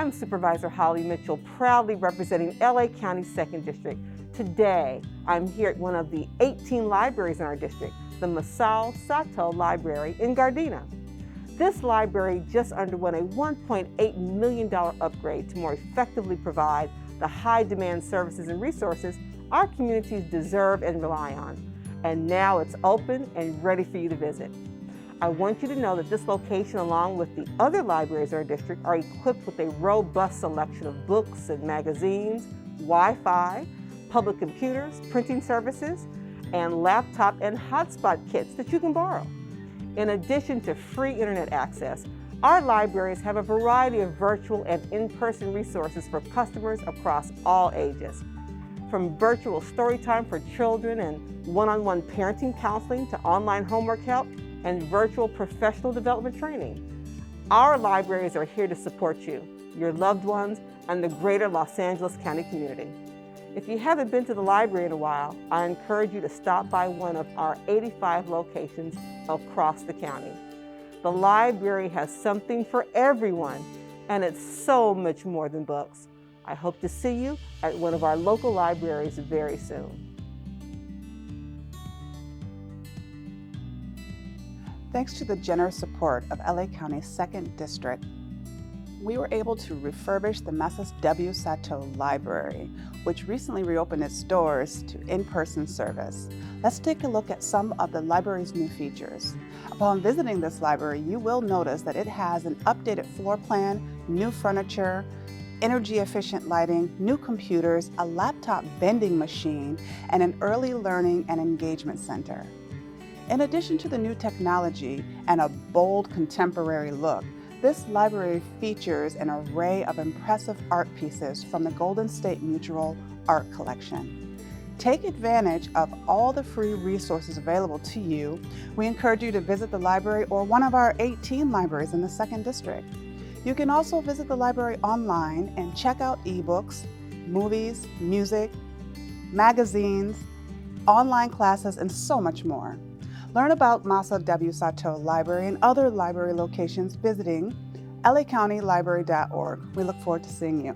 I'm Supervisor Holly Mitchell, proudly representing LA County 2nd District. Today, I'm here at one of the 18 libraries in our district, the Masao Satow Library in Gardena. This library just underwent a $1.8 million upgrade to more effectively provide the high-demand services and resources our communities deserve and rely on. And now it's open and ready for you to visit. I want you to know that this location, along with the other libraries in our district, are equipped with a robust selection of books and magazines, Wi-Fi, public computers, printing services, and laptop and hotspot kits that you can borrow. In addition to free internet access, our libraries have a variety of virtual and in-person resources for customers across all ages. From virtual story time for children and one-on-one parenting counseling to online homework help and virtual professional development training. Our libraries are here to support you, your loved ones, and the greater Los Angeles County community. If you haven't been to the library in a while, I encourage you to stop by one of our 85 locations across the county. The library has something for everyone, and it's so much more than books. I hope to see you at one of our local libraries very soon. Thanks to the generous support of LA County's 2nd District, we were able to refurbish the Masao Satow Library, which recently reopened its doors to in-person service. Let's take a look at some of the library's new features. Upon visiting this library, you will notice that it has an updated floor plan, new furniture, energy-efficient lighting, new computers, a laptop vending machine, and an early learning and engagement center. In addition to the new technology and a bold contemporary look, this library features an array of impressive art pieces from the Golden State Mutual Art Collection. Take advantage of all the free resources available to you. We encourage you to visit the library or one of our 18 libraries in the 2nd District. You can also visit the library online and check out ebooks, movies, music, magazines, online classes, and so much more. Learn about Masao Satow Library and other library locations visiting lacountylibrary.org. We look forward to seeing you.